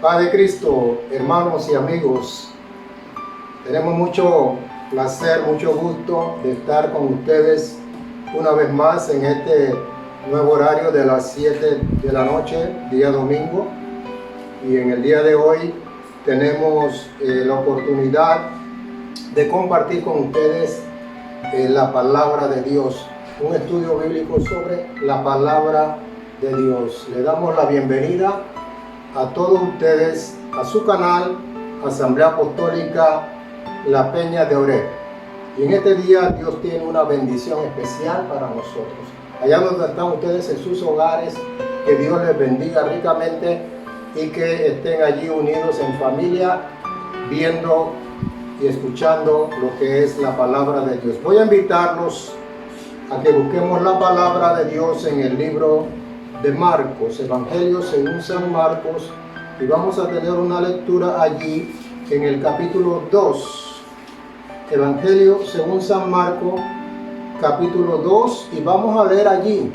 Paz de Cristo, hermanos y amigos. Tenemos mucho placer, mucho gusto de estar con ustedes una vez más en este nuevo horario de las 7 de la noche, día domingo. Y en el día de hoy tenemos la oportunidad de compartir con ustedes la palabra de Dios, un estudio bíblico sobre la palabra de Dios. Le damos la bienvenida a todos ustedes a su canal Asamblea Apostólica La Peña de Oreb. Y en este día Dios tiene una bendición especial para nosotros. Allá donde están ustedes en sus hogares, que Dios les bendiga ricamente y que estén allí unidos en familia, viendo y escuchando lo que es la palabra de Dios. Voy a invitarlos a que busquemos la palabra de Dios en el libro de Marcos, Evangelio según San Marcos, y vamos a tener una lectura allí en el capítulo 2, Evangelio según San Marcos, capítulo 2, y vamos a leer allí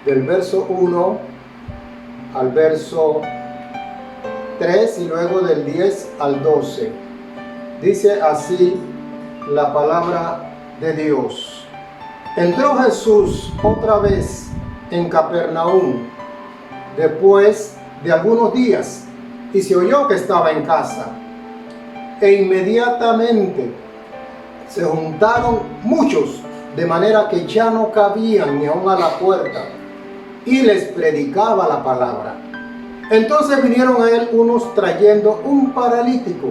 del verso 1 al verso 3 y luego del 10 al 12. Dice así la palabra de Dios. Entró Jesús otra vez en Capernaum después de algunos días, y se oyó que estaba en casa, e inmediatamente se juntaron muchos, de manera que ya no cabían ni aun a la puerta, y les predicaba la palabra. Entonces vinieron a él unos trayendo un paralítico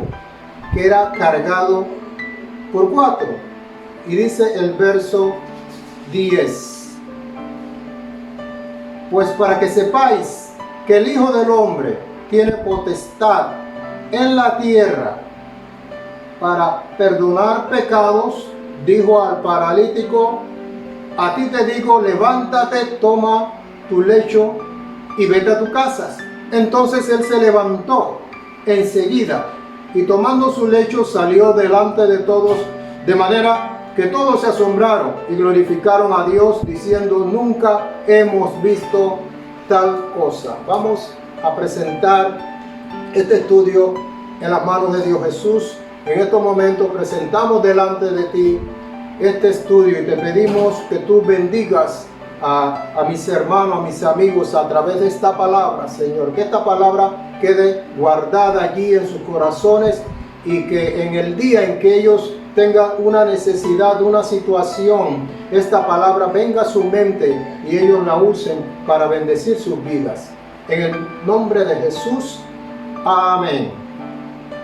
que era cargado por 4, y dice el verso 10: pues para que sepáis que el Hijo del Hombre tiene potestad en la tierra para perdonar pecados, dijo al paralítico: a ti te digo, levántate, toma tu lecho y vete a tu casa. Entonces él se levantó enseguida y tomando su lecho salió delante de todos, de manera que todos se asombraron y glorificaron a Dios, diciendo: nunca hemos visto tal cosa. Vamos a presentar este estudio en las manos de Dios. Jesús, en estos momentos presentamos delante de ti este estudio y te pedimos que tú bendigas a mis hermanos, a mis amigos a través de esta palabra, Señor. Que esta palabra quede guardada allí en sus corazones y que en el día en que ellos tengan una necesidad, una situación, esta palabra venga a su mente y ellos la usen para bendecir sus vidas. En el nombre de Jesús, amén.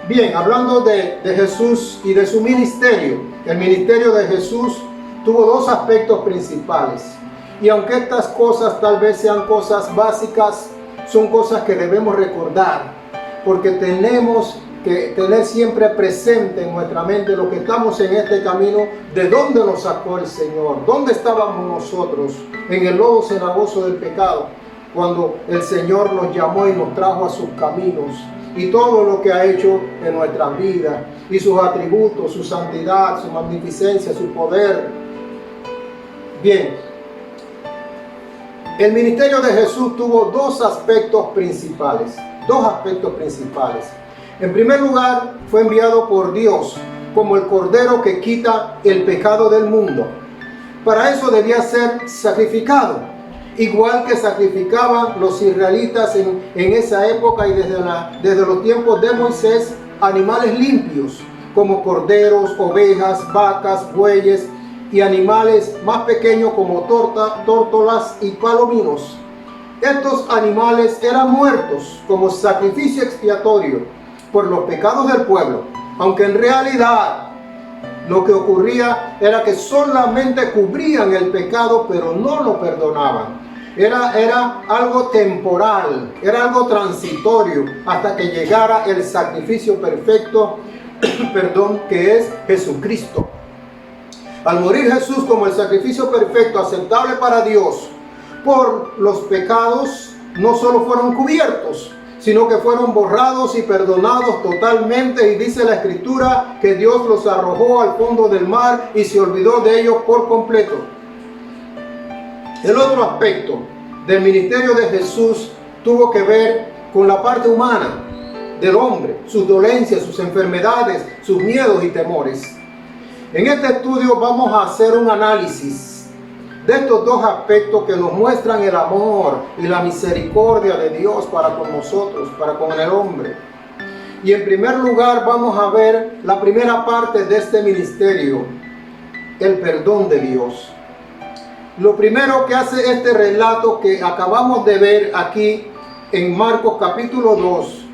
Bien, hablando de Jesús y de su ministerio, el ministerio de Jesús tuvo dos aspectos principales. Y aunque estas cosas tal vez sean cosas básicas, son cosas que debemos recordar, porque tenemos que tener siempre presente en nuestra mente lo que estamos en este camino, de dónde nos sacó el Señor, dónde estábamos nosotros, en el lodo cenagoso del pecado, cuando el Señor nos llamó y nos trajo a sus caminos, y todo lo que ha hecho en nuestra vida, y sus atributos, su santidad, su magnificencia, su poder. Bien, el ministerio de Jesús tuvo dos aspectos principales. En primer lugar, fue enviado por Dios como el Cordero que quita el pecado del mundo. Para eso debía ser sacrificado, igual que sacrificaban los israelitas en esa época y desde los tiempos de Moisés, animales limpios como corderos, ovejas, vacas, bueyes y animales más pequeños como tórtolas y palominos. Estos animales eran muertos como sacrificio expiatorio por los pecados del pueblo, aunque en realidad lo que ocurría era que solamente cubrían el pecado, pero no lo perdonaban. Era algo temporal, era algo transitorio, hasta que llegara el sacrificio perfecto, que es Jesucristo. Al morir Jesús como el sacrificio perfecto, aceptable para Dios, por los pecados no solo fueron cubiertos, sino que fueron borrados y perdonados totalmente. Y dice la Escritura que Dios los arrojó al fondo del mar y se olvidó de ellos por completo. El otro aspecto del ministerio de Jesús tuvo que ver con la parte humana. del hombre, sus dolencias, sus enfermedades, sus miedos y temores. En este estudio vamos a hacer un análisis de estos dos aspectos que nos muestran el amor y la misericordia de Dios para con nosotros, para con el hombre. Y en primer lugar vamos a ver la primera parte de este ministerio, el perdón de Dios. Lo primero que hace este relato que acabamos de ver aquí en Marcos capítulo 2,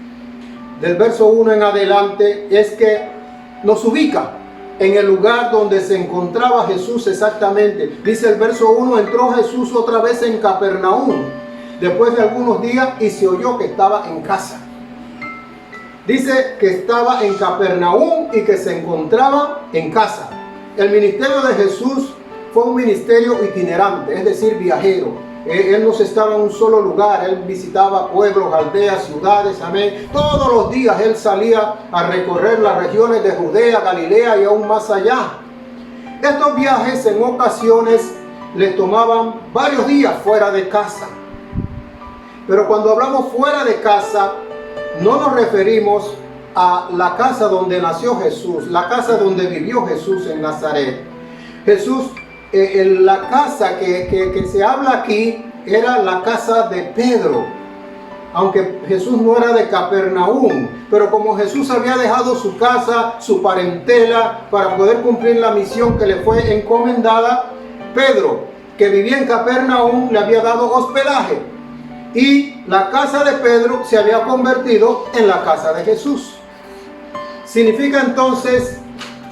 del verso 1 en adelante, es que nos ubica en el lugar donde se encontraba Jesús exactamente. Dice el verso 1, entró Jesús otra vez en Capernaum, después de algunos días, y se oyó que estaba en casa. Dice que estaba en Capernaum y que se encontraba en casa. El ministerio de Jesús fue un ministerio itinerante, es decir, viajero. Él no estaba en un solo lugar, él visitaba pueblos, aldeas, ciudades, amén. Todos los días él salía a recorrer las regiones de Judea, Galilea y aún más allá. Estos viajes en ocasiones les tomaban varios días fuera de casa. Pero cuando hablamos fuera de casa, no nos referimos a la casa donde nació Jesús, la casa donde vivió Jesús en Nazaret. Jesús, la casa que se habla aquí era la casa de Pedro, aunque Jesús no era de Capernaum, pero como Jesús había dejado su casa, su parentela, para poder cumplir la misión que le fue encomendada, Pedro, que vivía en Capernaum, le había dado hospedaje. Y la casa de Pedro se había convertido en la casa de Jesús. Significa entonces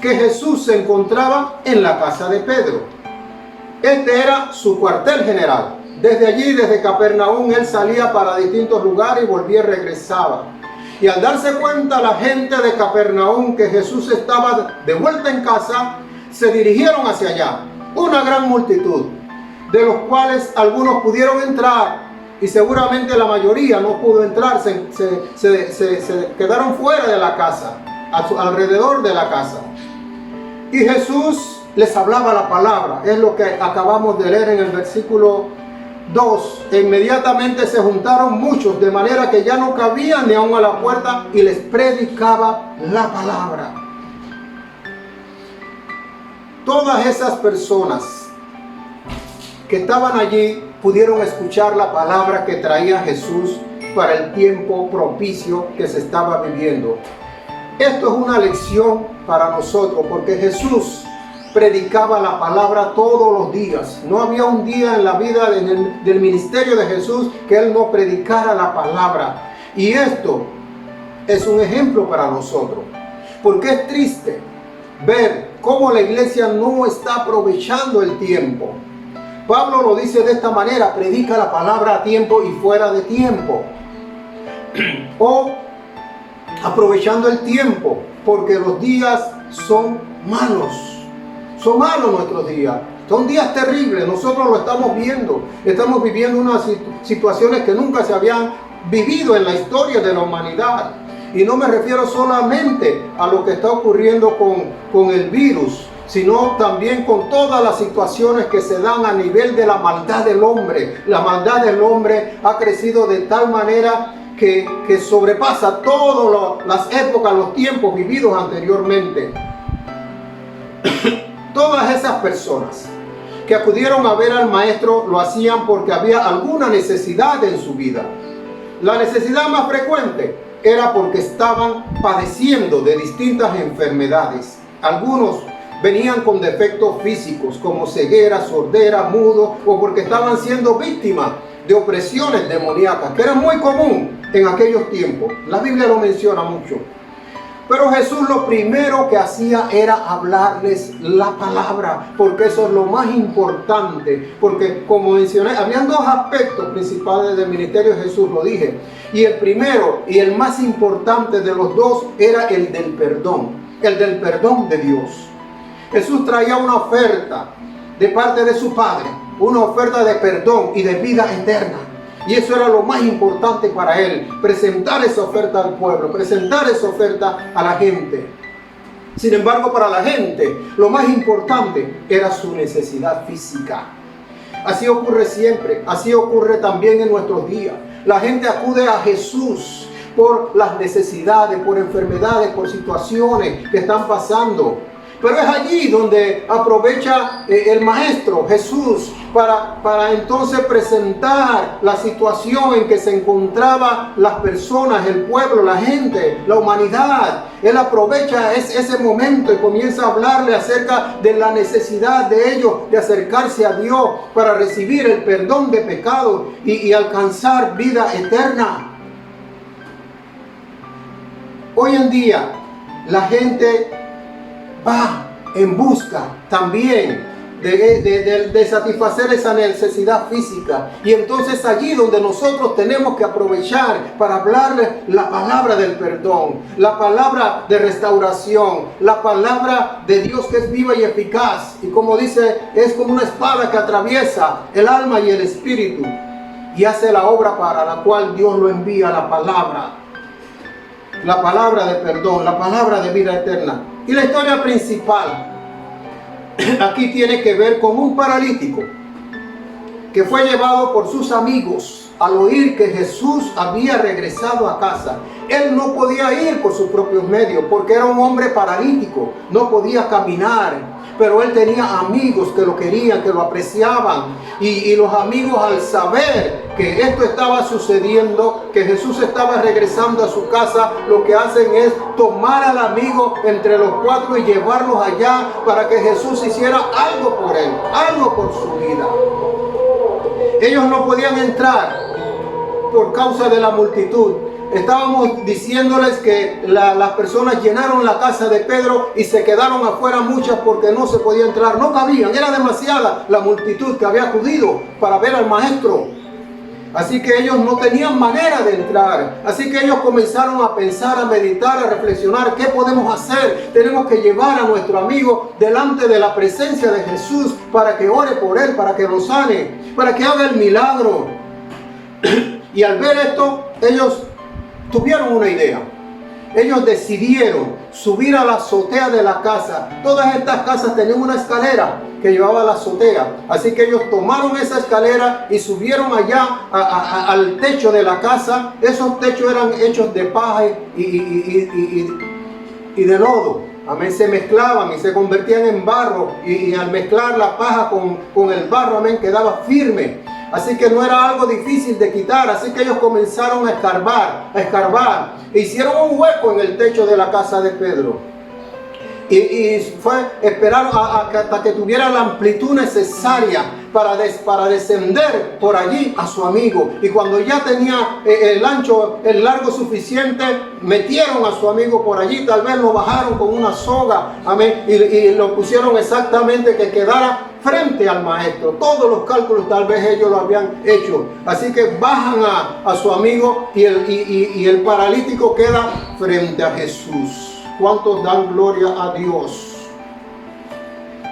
que Jesús se encontraba en la casa de Pedro. Este era su cuartel general. Desde allí, desde Capernaum, él salía para distintos lugares y volvía y regresaba. Y al darse cuenta la gente de Capernaum que Jesús estaba de vuelta en casa, se dirigieron hacia allá. Una gran multitud, de los cuales algunos pudieron entrar, y seguramente la mayoría no pudo entrar, se quedaron fuera de la casa, alrededor de la casa. Y Jesús les hablaba la palabra, es lo que acabamos de leer en el versículo 2. E inmediatamente se juntaron muchos, de manera que ya no cabían ni aún a la puerta, y les predicaba la palabra. Todas esas personas que estaban allí pudieron escuchar la palabra que traía Jesús para el tiempo propicio que se estaba viviendo. Esto es una lección para nosotros, porque Jesús predicaba la palabra todos los días. No había un día en la vida del ministerio de Jesús que él no predicara la palabra. Y esto es un ejemplo para nosotros, porque es triste ver cómo la iglesia no está aprovechando el tiempo. Pablo lo dice de esta manera: predica la palabra a tiempo y fuera de tiempo. O aprovechando el tiempo, porque los días son malos. Son malos nuestros días. Son días terribles. Nosotros lo estamos viendo. Estamos viviendo unas situaciones que nunca se habían vivido en la historia de la humanidad. Y no me refiero solamente a lo que está ocurriendo con el virus, sino también con todas las situaciones que se dan a nivel de la maldad del hombre. La maldad del hombre ha crecido de tal manera que sobrepasa todas las épocas, los tiempos vividos anteriormente. Todas esas personas que acudieron a ver al maestro lo hacían porque había alguna necesidad en su vida. La necesidad más frecuente era porque estaban padeciendo de distintas enfermedades. Algunos venían con defectos físicos como ceguera, sordera, mudo, o porque estaban siendo víctimas de opresiones demoníacas, que era muy común en aquellos tiempos. La Biblia lo menciona mucho. Pero Jesús lo primero que hacía era hablarles la palabra, porque eso es lo más importante. Porque, como mencioné, habían dos aspectos principales del ministerio de Jesús, lo dije. Y el primero y el más importante de los dos era el del perdón de Dios. Jesús traía una oferta de parte de su Padre, una oferta de perdón y de vida eterna. Y eso era lo más importante para él, presentar esa oferta al pueblo, presentar esa oferta a la gente. Sin embargo, para la gente, lo más importante era su necesidad física. Así ocurre siempre, así ocurre también en nuestros días. La gente acude a Jesús por las necesidades, por enfermedades, por situaciones que están pasando. Pero es allí donde aprovecha el Maestro Jesús para entonces presentar la situación en que se encontraban las personas, el pueblo, la gente, la humanidad. Él aprovecha ese momento y comienza a hablarle acerca de la necesidad de ellos de acercarse a Dios para recibir el perdón de pecados y alcanzar vida eterna. Hoy en día la gente va en busca también de satisfacer esa necesidad física. Y entonces allí donde nosotros tenemos que aprovechar para hablarle la palabra del perdón, la palabra de restauración, la palabra de Dios que es viva y eficaz. Y como dice, es como una espada que atraviesa el alma y el espíritu y hace la obra para la cual Dios lo envía, la palabra de perdón, la palabra de vida eterna. Y la historia principal aquí tiene que ver con un paralítico que fue llevado por sus amigos al oír que Jesús había regresado a casa. Él no podía ir por sus propios medios porque era un hombre paralítico, no podía caminar. Pero él tenía amigos que lo querían, que lo apreciaban. Y los amigos, al saber que esto estaba sucediendo, que Jesús estaba regresando a su casa, lo que hacen es tomar al amigo entre los cuatro y llevarlos allá para que Jesús hiciera algo por él, algo por su vida. Ellos no podían entrar por causa de la multitud. Estábamos diciéndoles que las personas llenaron la casa de Pedro y se quedaron afuera muchas porque no se podía entrar, no cabían, era demasiada la multitud que había acudido para ver al maestro. Así que ellos no tenían manera de entrar. Así que ellos comenzaron a pensar, a meditar, a reflexionar. ¿Qué podemos hacer? Tenemos que llevar a nuestro amigo delante de la presencia de Jesús para que ore por él, para que lo sane, para que haga el milagro. Y al ver esto, ellos tuvieron una idea. Ellos decidieron subir a la azotea de la casa. Todas estas casas tenían una escalera que llevaba a la azotea. Así que ellos tomaron esa escalera y subieron allá al techo de la casa. Esos techos eran hechos de paja y de lodo. Amén, se mezclaban y se convertían en barro. Y al mezclar la paja con el barro, amén, quedaba firme. Así que no era algo difícil de quitar. Así que ellos comenzaron a escarbar. Hicieron un hueco en el techo de la casa de Pedro. Esperaron hasta que tuviera la amplitud necesaria para descender por allí a su amigo. Y cuando ya tenía el largo suficiente, metieron a su amigo por allí. Tal vez lo bajaron con una soga, amén, y lo pusieron exactamente que quedara frente al maestro. Todos los cálculos tal vez ellos lo habían hecho. Así que bajan a su amigo y el paralítico queda frente a Jesús. ¿Cuántos dan gloria a Dios?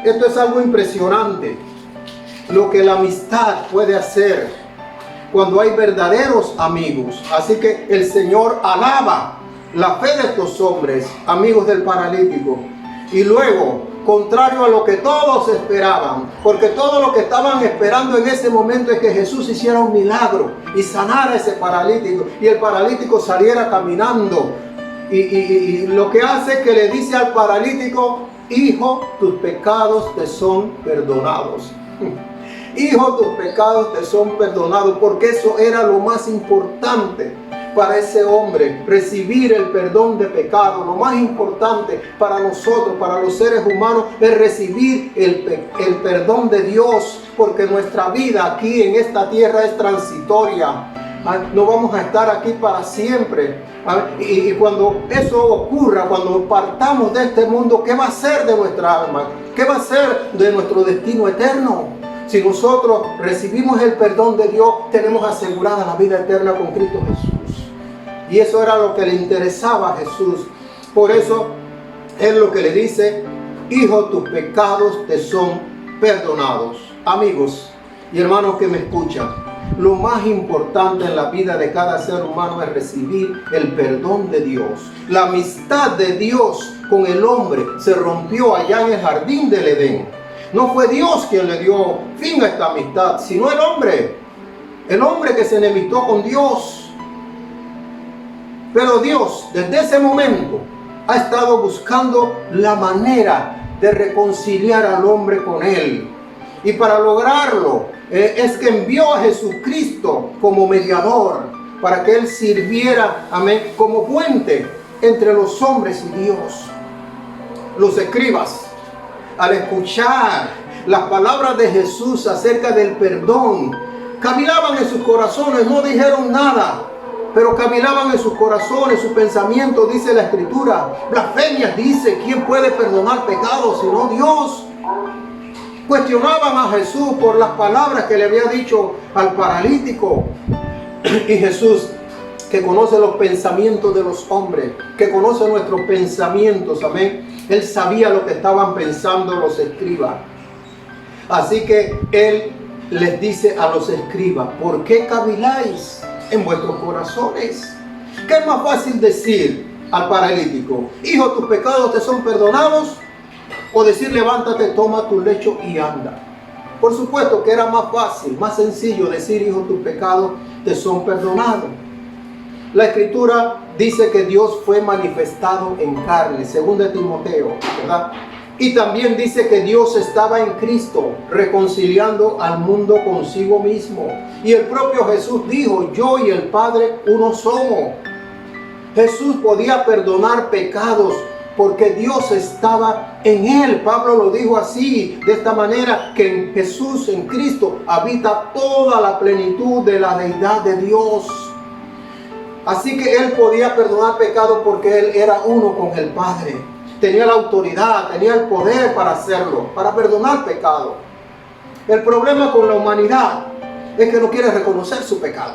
Esto es algo impresionante. Lo que la amistad puede hacer cuando hay verdaderos amigos. Así que el Señor alaba la fe de estos hombres, amigos del paralítico. Y luego, contrario a lo que todos esperaban, porque todo lo que estaban esperando en ese momento es que Jesús hiciera un milagro y sanara a ese paralítico y el paralítico saliera caminando. Y lo que hace es que le dice al paralítico: hijo, tus pecados te son perdonados. Hijo, tus pecados te son perdonados, porque eso era lo más importante para ese hombre, recibir el perdón de pecado. Lo más importante para nosotros, para los seres humanos, es recibir el perdón de Dios, porque nuestra vida aquí en esta tierra es transitoria. No vamos a estar aquí para siempre. Y cuando eso ocurra, cuando partamos de este mundo, ¿qué va a ser de nuestra alma? ¿Qué va a ser de nuestro destino eterno? Si nosotros recibimos el perdón de Dios, tenemos asegurada la vida eterna con Cristo Jesús. Y eso era lo que le interesaba a Jesús. Por eso es lo que le dice: hijo, tus pecados te son perdonados. Amigos y hermanos que me escuchan, lo más importante en la vida de cada ser humano es recibir el perdón de Dios. La amistad de Dios con el hombre se rompió allá en el jardín del Edén. No fue Dios quien le dio fin a esta amistad, sino el hombre. El hombre que se enemistó con Dios. Pero Dios, desde ese momento, ha estado buscando la manera de reconciliar al hombre con Él. Y para lograrlo, es que envió a Jesucristo como mediador, para que Él sirviera, amén, como puente entre los hombres y Dios. Los escribas, al escuchar las palabras de Jesús acerca del perdón, cavilaban en sus corazones, no dijeron nada, pero cavilaban en sus corazones, sus pensamientos, dice la Escritura. Blasfemias dice, ¿quién puede perdonar pecados sino Dios? Cuestionaban a Jesús por las palabras que le había dicho al paralítico. Y Jesús, que conoce los pensamientos de los hombres, que conoce nuestros pensamientos, amén, Él sabía lo que estaban pensando los escribas. Así que Él les dice a los escribas, ¿por qué caviláis en vuestros corazones? ¿Qué es más fácil decir al paralítico? Hijo, tus pecados te son perdonados. O decir, levántate, toma tu lecho y anda. Por supuesto que era más fácil, más sencillo decir, hijo, tus pecados te son perdonados. La Escritura dice que Dios fue manifestado en carne, según de Timoteo, ¿verdad? Y también dice que Dios estaba en Cristo, reconciliando al mundo consigo mismo. Y el propio Jesús dijo, yo y el Padre uno somos. Jesús podía perdonar pecados porque Dios estaba en Él. Pablo lo dijo así, de esta manera, que en Jesús, en Cristo, habita toda la plenitud de la deidad de Dios. Así que Él podía perdonar pecados porque Él era uno con el Padre. Tenía la autoridad, tenía el poder para hacerlo, para perdonar pecados. El problema con la humanidad es que no quiere reconocer su pecado,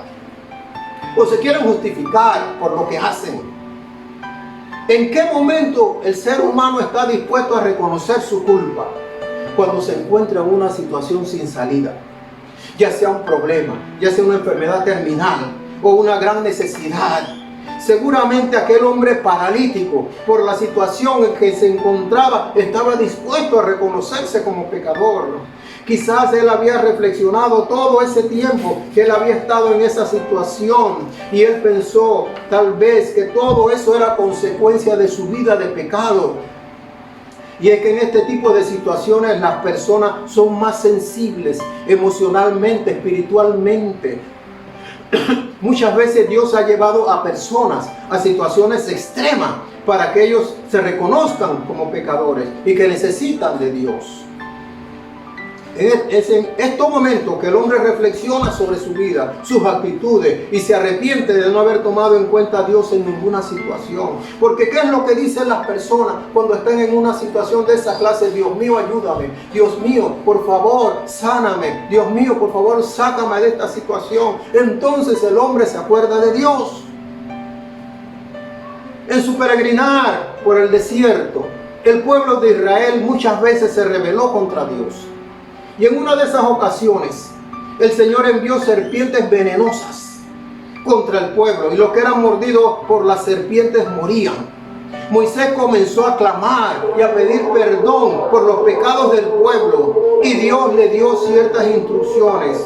o se quieren justificar por lo que hacen. ¿En qué momento el ser humano está dispuesto a reconocer su culpa? Cuando se encuentra en una situación sin salida, ya sea un problema, ya sea una enfermedad terminal o una gran necesidad. Seguramente aquel hombre paralítico, por la situación en que se encontraba, estaba dispuesto a reconocerse como pecador. Quizás él había reflexionado todo ese tiempo que él había estado en esa situación, y él pensó tal vez que todo eso era consecuencia de su vida de pecado. Y es que en este tipo de situaciones las personas son más sensibles emocionalmente, espiritualmente. Muchas veces Dios ha llevado a personas a situaciones extremas para que ellos se reconozcan como pecadores y que necesitan de Dios. Es en estos momentos que el hombre reflexiona sobre su vida, sus actitudes, y se arrepiente de no haber tomado en cuenta a Dios en ninguna situación. Porque ¿qué es lo que dicen las personas cuando están en una situación de esa clase? Dios mío, ayúdame. Dios mío, por favor, sáname. Dios mío, por favor, sácame de esta situación. Entonces el hombre se acuerda de Dios. En su peregrinar por el desierto, el pueblo de Israel muchas veces se rebeló contra Dios. Y en una de esas ocasiones, el Señor envió serpientes venenosas contra el pueblo, y los que eran mordidos por las serpientes morían. Moisés comenzó a clamar y a pedir perdón por los pecados del pueblo, y Dios le dio ciertas instrucciones.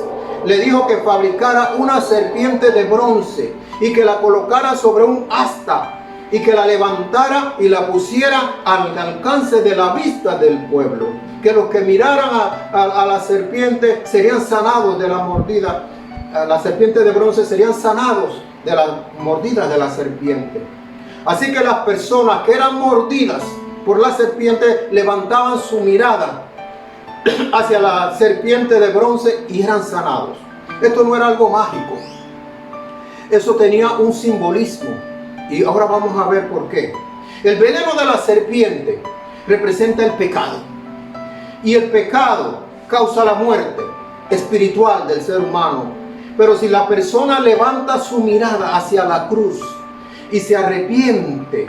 Le dijo que fabricara una serpiente de bronce y que la colocara sobre un asta, y que la levantara y la pusiera al alcance de la vista del pueblo. Que los que miraran a la serpiente serían sanados de la mordida. La serpiente de bronce serían sanados de la mordida de la serpiente. Así que las personas que eran mordidas por la serpiente levantaban su mirada hacia la serpiente de bronce y eran sanados. Esto no era algo mágico. Eso tenía un simbolismo. Y ahora vamos a ver por qué. El veneno de la serpiente representa el pecado. Y el pecado causa la muerte espiritual del ser humano. Pero si la persona levanta su mirada hacia la cruz y se arrepiente,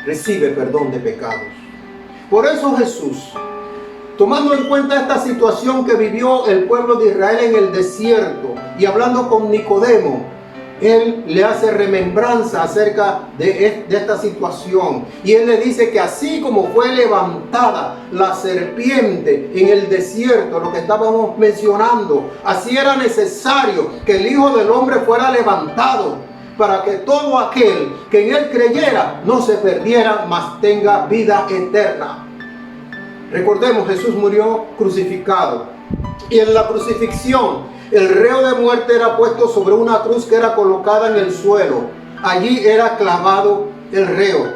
recibe perdón de pecados. Por eso Jesús, tomando en cuenta esta situación que vivió el pueblo de Israel en el desierto, y hablando con Nicodemo, Él le hace remembranza acerca de esta situación. Y Él le dice que así como fue levantada la serpiente en el desierto, lo que estábamos mencionando, así era necesario que el Hijo del Hombre fuera levantado para que todo aquel que en Él creyera no se perdiera, mas tenga vida eterna. Recordemos, Jesús murió crucificado, y en la crucifixión el reo de muerte era puesto sobre una cruz que era colocada en el suelo. Allí era clavado el reo,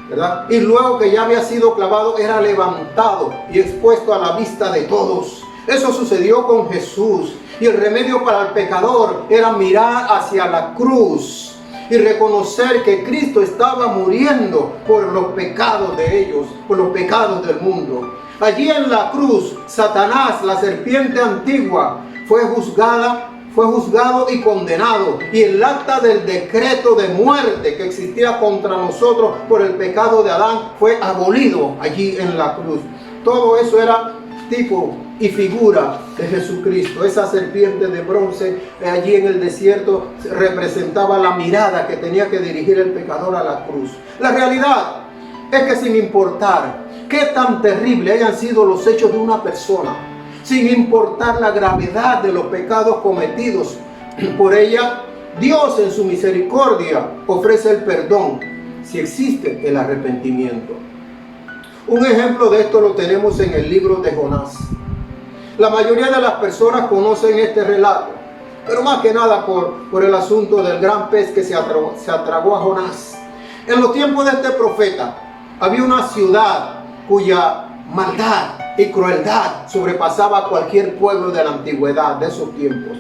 ¿verdad? Y luego que ya había sido clavado, era levantado y expuesto a la vista de todos. Eso sucedió con Jesús. Y el remedio para el pecador era mirar hacia la cruz y reconocer que Cristo estaba muriendo por los pecados de ellos, por los pecados del mundo. Allí en la cruz, Satanás, la serpiente antigua, fue juzgado y condenado. Y el acta del decreto de muerte que existía contra nosotros por el pecado de Adán fue abolido allí en la cruz. Todo eso era tipo y figura de Jesucristo. Esa serpiente de bronce allí en el desierto representaba la mirada que tenía que dirigir el pecador a la cruz. La realidad es que sin importar qué tan terrible hayan sido los hechos de una persona, sin importar la gravedad de los pecados cometidos por ella, Dios en su misericordia ofrece el perdón si existe el arrepentimiento. Un ejemplo de esto lo tenemos en el libro de Jonás. La mayoría de las personas conocen este relato, pero más que nada por el asunto del gran pez que se atragó a Jonás. En los tiempos de este profeta había una ciudad cuya maldad y crueldad sobrepasaba cualquier pueblo de la antigüedad de esos tiempos.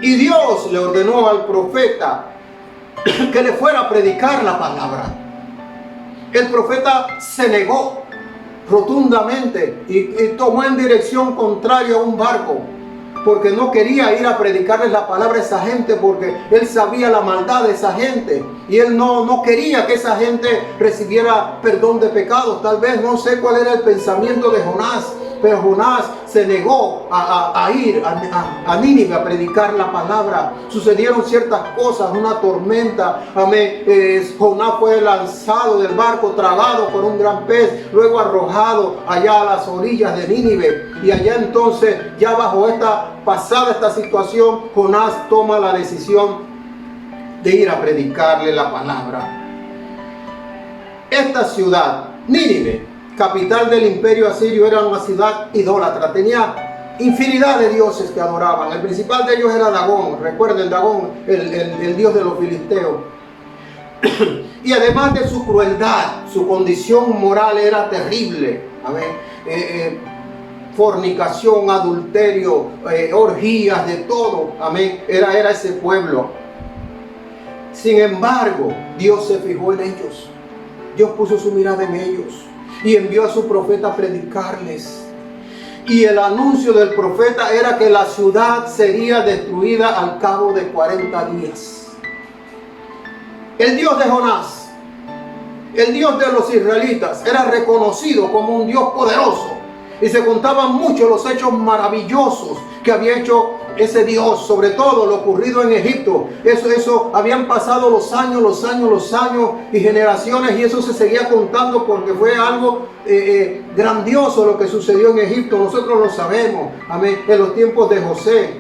Y Dios le ordenó al profeta que le fuera a predicar la palabra. El profeta se negó rotundamente y tomó en dirección contraria a un barco, porque no quería ir a predicarles la palabra a esa gente, porque él sabía la maldad de esa gente y él no quería que esa gente recibiera perdón de pecados. Tal vez, no sé cuál era el pensamiento de Jonás, pero Jonás se negó a ir a Nínive a predicar la palabra. Sucedieron ciertas cosas, una tormenta. Jonás fue lanzado del barco, tragado por un gran pez, luego arrojado allá a las orillas de Nínive. Y allá entonces, ya bajo esta situación, Jonás toma la decisión de ir a predicarle la palabra. Esta ciudad, Nínive, capital del imperio asirio, era una ciudad idólatra. Tenía infinidad de dioses que adoraban. El principal de ellos era Dagón. Recuerden, Dagón, el dios de los filisteos. Y además de su crueldad, su condición moral era terrible. Fornicación, adulterio, orgías, de todo. Amén. Era ese pueblo. Sin embargo, Dios se fijó en ellos. Dios puso su mirada en ellos y envió a su profeta a predicarles. Y el anuncio del profeta era que la ciudad sería destruida al cabo de 40 días. El Dios de Jonás, el Dios de los israelitas, era reconocido como un Dios poderoso. Y se contaban mucho los hechos maravillosos que había hecho ese Dios, sobre todo lo ocurrido en Egipto. Eso habían pasado los años y generaciones, y eso se seguía contando porque fue algo grandioso lo que sucedió en Egipto. Nosotros lo sabemos, amén, en los tiempos de José.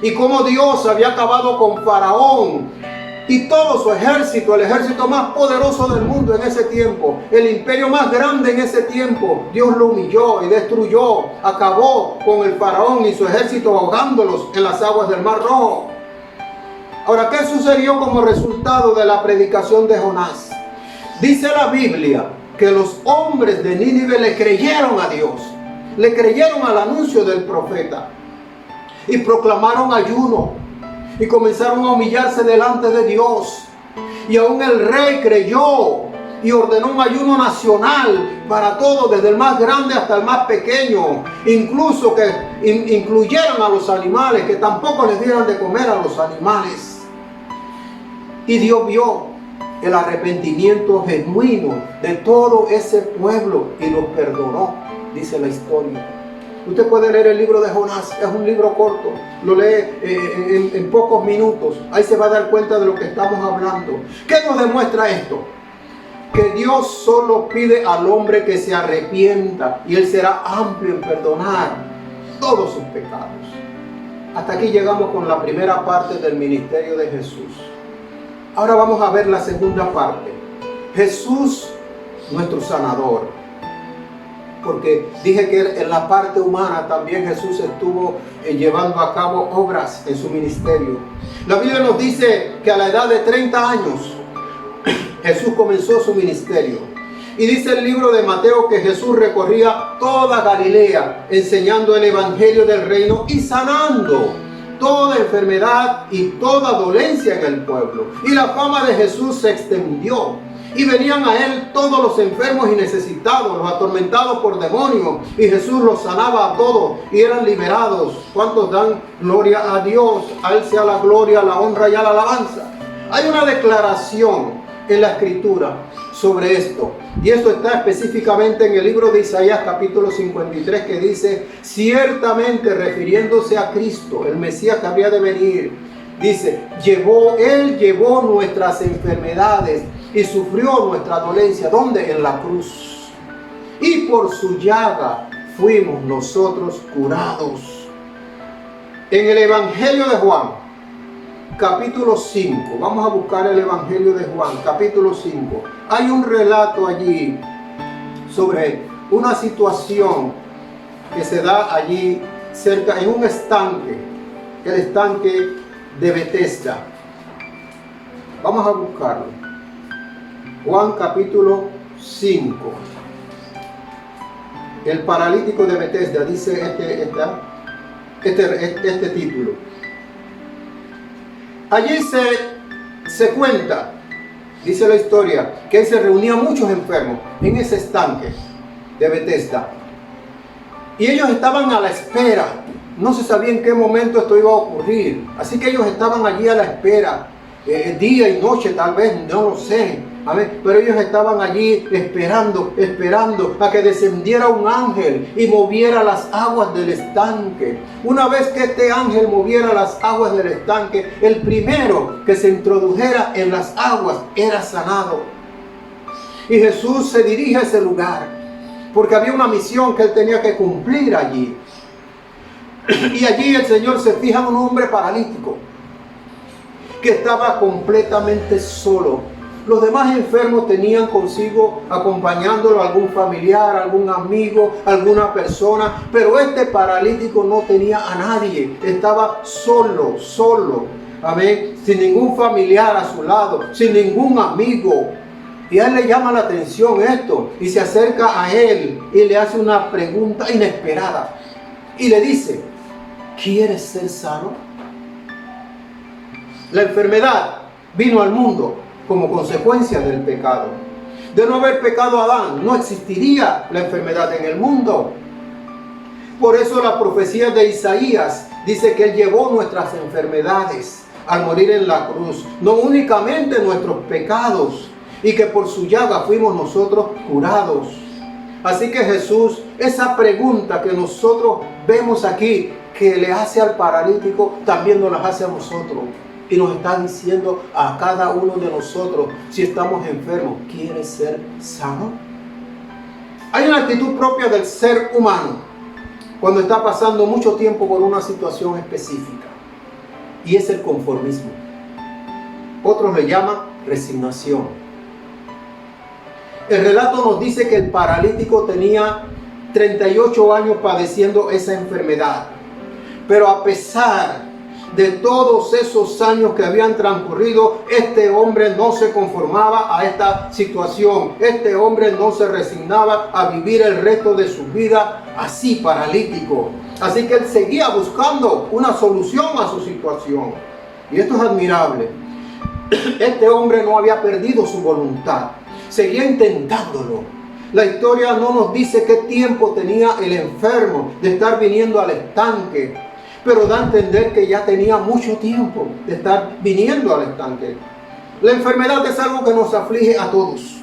Y cómo Dios había acabado con Faraón y todo su ejército, el ejército más poderoso del mundo en ese tiempo, el imperio más grande en ese tiempo. Dios lo humilló y destruyó, acabó con el faraón y su ejército, ahogándolos en las aguas del Mar Rojo. Ahora, ¿qué sucedió como resultado de la predicación de Jonás? Dice la Biblia que los hombres de Nínive le creyeron a Dios, le creyeron al anuncio del profeta y proclamaron ayuno. Y comenzaron a humillarse delante de Dios. Y aún el rey creyó y ordenó un ayuno nacional para todos, desde el más grande hasta el más pequeño. Incluso que incluyeran a los animales, que tampoco les dieran de comer a los animales. Y Dios vio el arrepentimiento genuino de todo ese pueblo y los perdonó, dice la historia. Usted puede leer el libro de Jonás, es un libro corto, lo lee en pocos minutos. Ahí se va a dar cuenta de lo que estamos hablando. ¿Qué nos demuestra esto? Que Dios solo pide al hombre que se arrepienta y Él será amplio en perdonar todos sus pecados. Hasta aquí llegamos con la primera parte del ministerio de Jesús. Ahora vamos a ver la segunda parte. Jesús, nuestro sanador. Porque dije que en la parte humana también Jesús estuvo llevando a cabo obras en su ministerio. La Biblia nos dice que a la edad de 30 años Jesús comenzó su ministerio. Y dice el libro de Mateo que Jesús recorría toda Galilea, enseñando el evangelio del reino y sanando toda enfermedad y toda dolencia en el pueblo. Y la fama de Jesús se extendió. Y venían a él todos los enfermos y necesitados, los atormentados por demonios. Y Jesús los sanaba a todos y eran liberados. ¿Cuántos dan gloria a Dios? A él sea la gloria, la honra y la alabanza. Hay una declaración en la Escritura sobre esto. Y esto está específicamente en el libro de Isaías capítulo 53 que dice, ciertamente refiriéndose a Cristo, el Mesías que habría de venir, dice, Él llevó nuestras enfermedades y sufrió nuestra dolencia. ¿Dónde? En la cruz. Y por su llaga fuimos nosotros curados. En el Evangelio de Juan, capítulo 5, vamos a buscar el Evangelio de Juan, capítulo 5. Hay un relato allí sobre una situación que se da allí cerca, en un estanque, el estanque de Betesda. Vamos a buscarlo. Juan capítulo 5. El paralítico de Betesda, dice este título. Allí se cuenta, dice la historia, que se reunían muchos enfermos en ese estanque de Betesda. Y ellos estaban a la espera. No se sabía en qué momento esto iba a ocurrir. Así que ellos estaban allí a la espera. Día y noche tal vez, no lo sé. Amén. Pero ellos estaban allí esperando a que descendiera un ángel y moviera las aguas del estanque. Una vez que este ángel moviera las aguas del estanque, el primero que se introdujera en las aguas era sanado. Y Jesús se dirige a ese lugar porque había una misión que él tenía que cumplir allí. Y allí el Señor se fija en un hombre paralítico que estaba completamente solo. Los demás enfermos tenían consigo, acompañándolo, algún familiar, algún amigo, alguna persona, pero este paralítico no tenía a nadie, estaba solo, amén, sin ningún familiar a su lado, sin ningún amigo. Y a él le llama la atención esto, y se acerca a él y le hace una pregunta inesperada, y le dice, ¿quieres ser sano? La enfermedad vino al mundo como consecuencia del pecado. De no haber pecado Adán, no existiría la enfermedad en el mundo. Por eso la profecía de Isaías dice que Él llevó nuestras enfermedades al morir en la cruz, no únicamente nuestros pecados, y que por su llaga fuimos nosotros curados. Así que Jesús, esa pregunta que nosotros vemos aquí, que le hace al paralítico, también nos la hace a nosotros. Y nos está diciendo a cada uno de nosotros, si estamos enfermos, ¿quieres ser sano? Hay una actitud propia del ser humano cuando está pasando mucho tiempo por una situación específica, y es el conformismo. Otros le llaman resignación. El relato nos dice que el paralítico tenía 38 años padeciendo esa enfermedad, pero a pesar de todos esos años que habían transcurrido, este hombre no se conformaba a esta situación. Este hombre no se resignaba a vivir el resto de su vida así, paralítico. Así que él seguía buscando una solución a su situación. Y esto es admirable. Este hombre no había perdido su voluntad. Seguía intentándolo. La historia no nos dice qué tiempo tenía el enfermo de estar viniendo al estanque, pero da a entender que ya tenía mucho tiempo de estar viniendo al estanque. La enfermedad es algo que nos aflige a todos.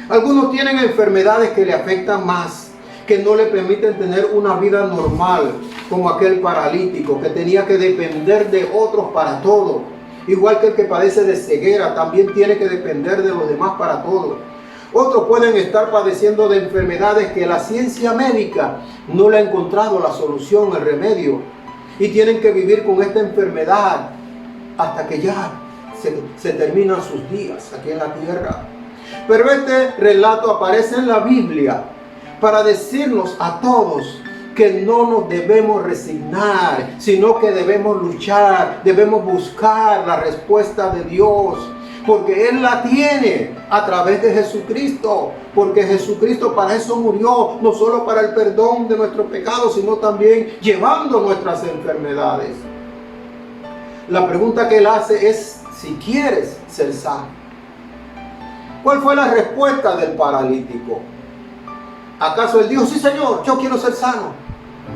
Algunos tienen enfermedades que le afectan más, que no le permiten tener una vida normal, como aquel paralítico que tenía que depender de otros para todo. Igual que el que padece de ceguera, también tiene que depender de los demás para todo. Otros pueden estar padeciendo de enfermedades que la ciencia médica no le ha encontrado la solución, el remedio. Y tienen que vivir con esta enfermedad hasta que ya se terminan sus días aquí en la tierra. Pero este relato aparece en la Biblia para decirnos a todos que no nos debemos resignar, sino que debemos luchar, debemos buscar la respuesta de Dios, porque Él la tiene a través de Jesucristo, porque Jesucristo para eso murió, no solo para el perdón de nuestros pecados, sino también llevando nuestras enfermedades. La pregunta que Él hace es si quieres ser sano. ¿Cuál fue la respuesta del paralítico? ¿Acaso Él dijo, sí Señor, yo quiero ser sano?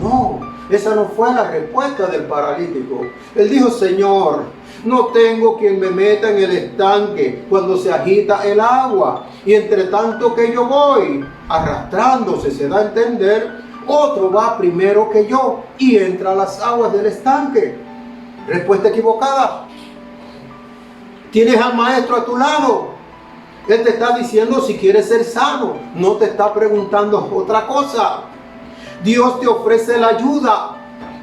No, esa no fue la respuesta del paralítico. Él dijo, Señor, no tengo quien me meta en el estanque cuando se agita el agua. Y entre tanto que yo voy arrastrándose, se da a entender, otro va primero que yo y entra a las aguas del estanque. Respuesta equivocada. Tienes al maestro a tu lado. Él te está diciendo si quieres ser sano. No te está preguntando otra cosa. Dios te ofrece la ayuda,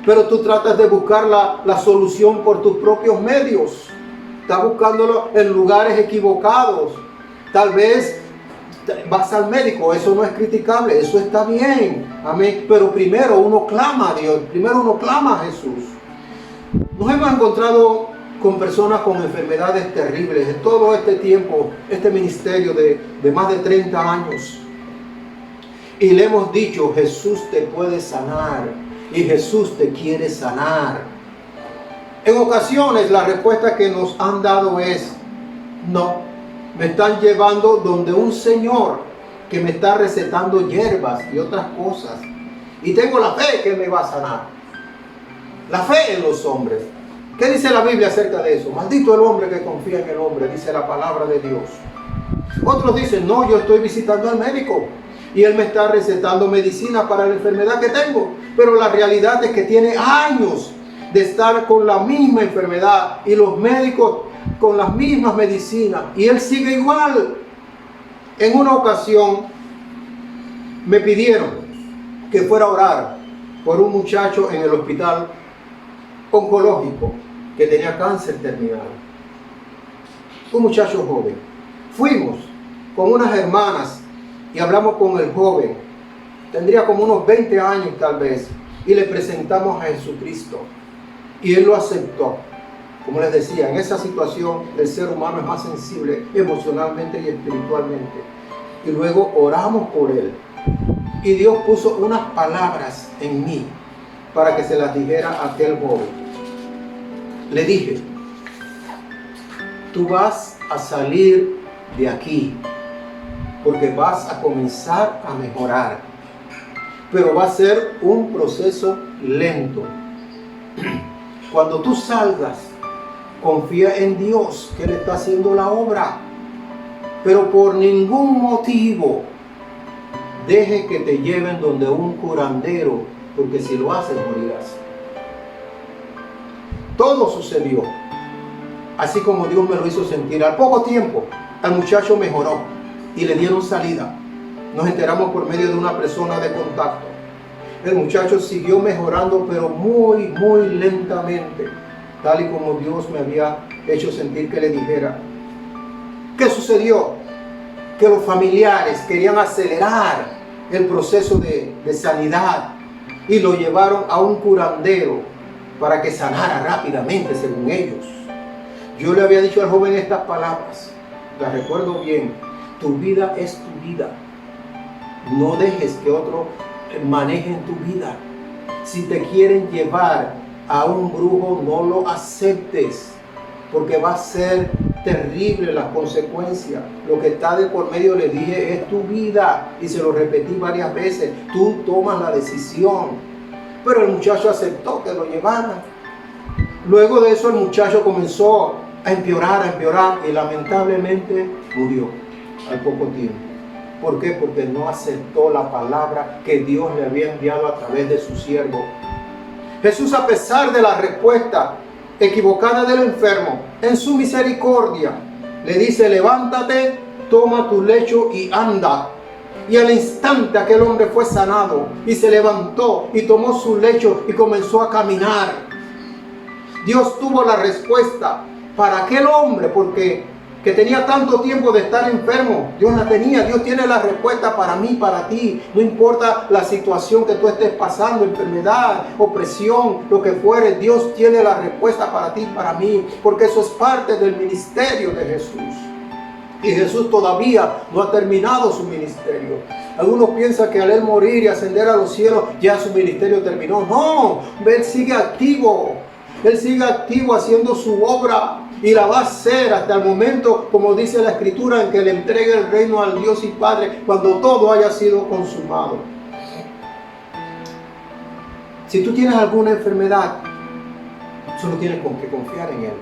pero tú tratas de buscar la solución por tus propios medios. Estás buscándolo en lugares equivocados. Tal vez vas al médico, eso no es criticable, eso está bien. Amén. Pero primero uno clama a Dios, primero uno clama a Jesús. Nos hemos encontrado con personas con enfermedades terribles en todo este tiempo, este ministerio de más de 30 años. Y le hemos dicho, Jesús te puede sanar y Jesús te quiere sanar. En ocasiones la respuesta que nos han dado es, no, me están llevando donde un señor que me está recetando hierbas y otras cosas. Y tengo la fe que me va a sanar. La fe en los hombres. ¿Qué dice la Biblia acerca de eso? Maldito el hombre que confía en el hombre, dice la palabra de Dios. Otros dicen, no, yo estoy visitando al médico y él me está recetando medicina para la enfermedad que tengo. Pero la realidad es que tiene años de estar con la misma enfermedad y los médicos con las mismas medicinas y él sigue igual. En una ocasión me pidieron que fuera a orar por un muchacho en el hospital oncológico que tenía cáncer terminal. Un muchacho joven. Fuimos con unas hermanas y hablamos con el joven. Tendría como unos 20 años tal vez. Y le presentamos a Jesucristo. Y él lo aceptó. Como les decía, en esa situación el ser humano es más sensible emocionalmente y espiritualmente. Y luego oramos por él. Y Dios puso unas palabras en mí para que se las dijera a aquel joven. Le dije, tú vas a salir de aquí porque vas a comenzar a mejorar, pero va a ser un proceso lento. Cuando tú salgas, confía en Dios que Él está haciendo la obra, pero por ningún motivo deje que te lleven donde un curandero, porque si lo haces morirás. Todo sucedió así como Dios me lo hizo sentir. Al poco tiempo el muchacho mejoró y le dieron salida. Nos enteramos por medio de una persona de contacto. El muchacho siguió mejorando, pero muy lentamente, tal y como Dios me había hecho sentir que le dijera. ¿Qué sucedió? Que los familiares querían acelerar el proceso de sanidad y lo llevaron a un curandero para que sanara rápidamente, según ellos. Yo le había dicho al joven estas palabras, las recuerdo bien: tu vida es tu vida. No dejes que otro manejen tu vida. Si te quieren llevar a un brujo, no lo aceptes, porque va a ser terrible las consecuencias. Lo que está de por medio, le dije, es tu vida, y se lo repetí varias veces. Tú tomas la decisión. Pero el muchacho aceptó que lo llevaran. Luego de eso el muchacho comenzó a empeorar y lamentablemente murió al poco tiempo. ¿Por qué? Porque no aceptó la palabra que Dios le había enviado a través de su siervo. Jesús, a pesar de la respuesta equivocada del enfermo, en su misericordia le dice: levántate, toma tu lecho y anda. Y al instante aquel hombre fue sanado y se levantó y tomó su lecho y comenzó a caminar. Dios tuvo la respuesta para aquel hombre, porque que tenía tanto tiempo de estar enfermo, Dios la tenía. Dios tiene la respuesta para mí, para ti. No importa la situación que tú estés pasando, enfermedad, opresión, lo que fuere, Dios tiene la respuesta para ti, para mí, porque eso es parte del ministerio de Jesús. Y Jesús todavía no ha terminado su ministerio. Algunos piensan que al Él morir y ascender a los cielos, ya su ministerio terminó. No, Él sigue activo. Él sigue activo haciendo su obra. Y la va a hacer hasta el momento, como dice la Escritura, en que le entregue el reino al Dios y Padre, cuando todo haya sido consumado. Si tú tienes alguna enfermedad, solo tienes que confiar en Él.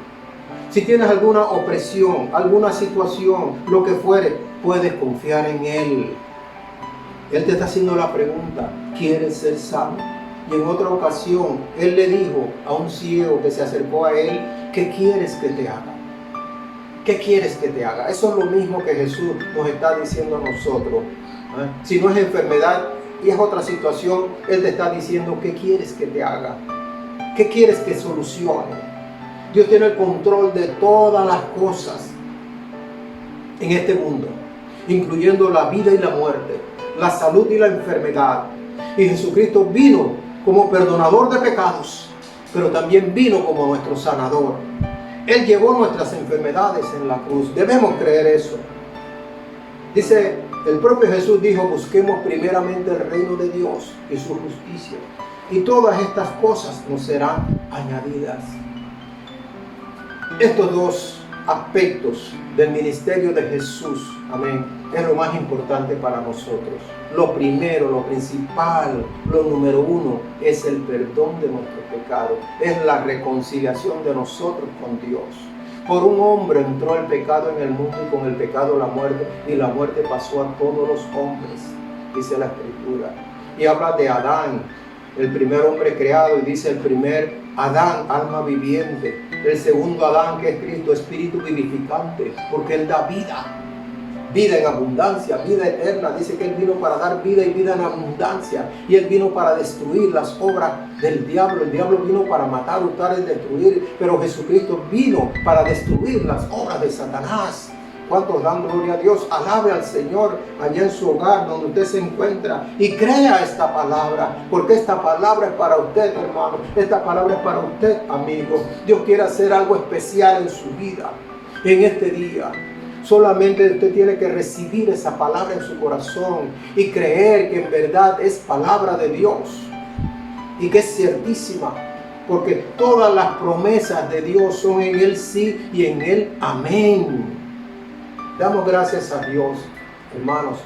Si tienes alguna opresión, alguna situación, lo que fuere, puedes confiar en Él. Él te está haciendo la pregunta, ¿quieres ser sano? Y en otra ocasión, Él le dijo a un ciego que se acercó a Él, ¿qué quieres que te haga? ¿Qué quieres que te haga? Eso es lo mismo que Jesús nos está diciendo a nosotros. Si no es enfermedad y es otra situación, Él te está diciendo, ¿qué quieres que te haga? ¿Qué quieres que solucione? Dios tiene el control de todas las cosas en este mundo, incluyendo la vida y la muerte, la salud y la enfermedad. Y Jesucristo vino como perdonador de pecados, pero también vino como nuestro sanador. Él llevó nuestras enfermedades en la cruz. Debemos creer eso. Dice, el propio Jesús dijo, busquemos primeramente el reino de Dios y su justicia, y todas estas cosas nos serán añadidas. Estos dos aspectos del ministerio de Jesús, amén, es lo más importante para nosotros. Lo primero, lo principal, lo número uno es el perdón de nuestros pecados, es la reconciliación de nosotros con Dios. Por un hombre entró el pecado en el mundo y con el pecado la muerte, y la muerte pasó a todos los hombres, dice la Escritura. Y habla de Adán, el primer hombre creado, y dice el primer Adán, alma viviente. El segundo Adán, que es Cristo, espíritu vivificante, porque Él da vida. Vida en abundancia, vida eterna. Dice que Él vino para dar vida y vida en abundancia. Y Él vino para destruir las obras del diablo. El diablo vino para matar, hurtar y destruir. Pero Jesucristo vino para destruir las obras de Satanás. ¿Cuántos dan gloria a Dios? Alabe al Señor allá en su hogar, donde usted se encuentra, y crea esta palabra, porque esta palabra es para usted, hermano. Esta palabra es para usted, amigo. Dios quiere hacer algo especial en su vida, en este día. Solamente usted tiene que recibir esa palabra en su corazón y creer que en verdad es palabra de Dios y que es ciertísima, porque todas las promesas de Dios son en Él sí y en Él amén. Damos gracias a Dios, hermanos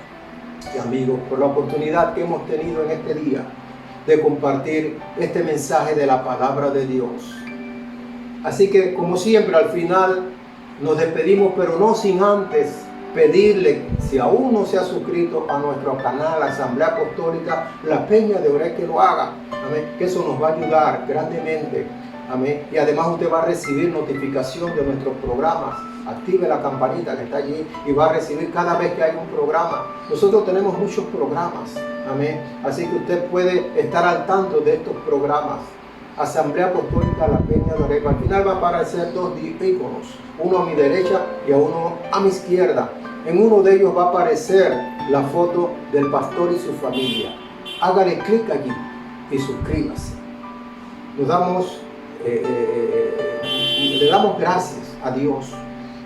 y amigos, por la oportunidad que hemos tenido en este día de compartir este mensaje de la palabra de Dios. Así que, como siempre, al final nos despedimos, pero no sin antes pedirle, si aún no se ha suscrito a nuestro canal Asamblea Apostólica La Peña de Oreb, que lo haga. Amén. Que eso nos va a ayudar grandemente. Amén. Y además usted va a recibir notificación de nuestros programas. Active la campanita que está allí y va a recibir cada vez que hay un programa. Nosotros tenemos muchos programas. Amén. Así que usted puede estar al tanto de estos programas. Asamblea Apostólica La Peña de Oreb. Al final va a aparecer dos iconos, uno a mi derecha y a uno a mi izquierda. En uno de ellos va a aparecer la foto del pastor y su familia. Hágale clic allí y suscríbase. Le damos gracias a Dios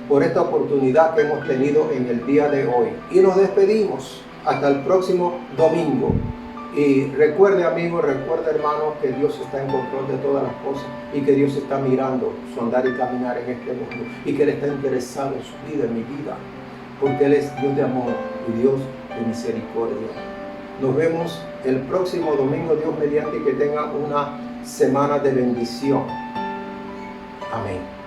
por esta oportunidad que hemos tenido en el día de hoy. Y nos despedimos hasta el próximo domingo. Y recuerde, amigo, recuerde, hermano, que Dios está en control de todas las cosas y que Dios está mirando su andar y caminar en este mundo y que Él está interesado en su vida, en mi vida, porque Él es Dios de amor y Dios de misericordia. Nos vemos el próximo domingo, Dios mediante, que tenga una semana de bendición. Amén.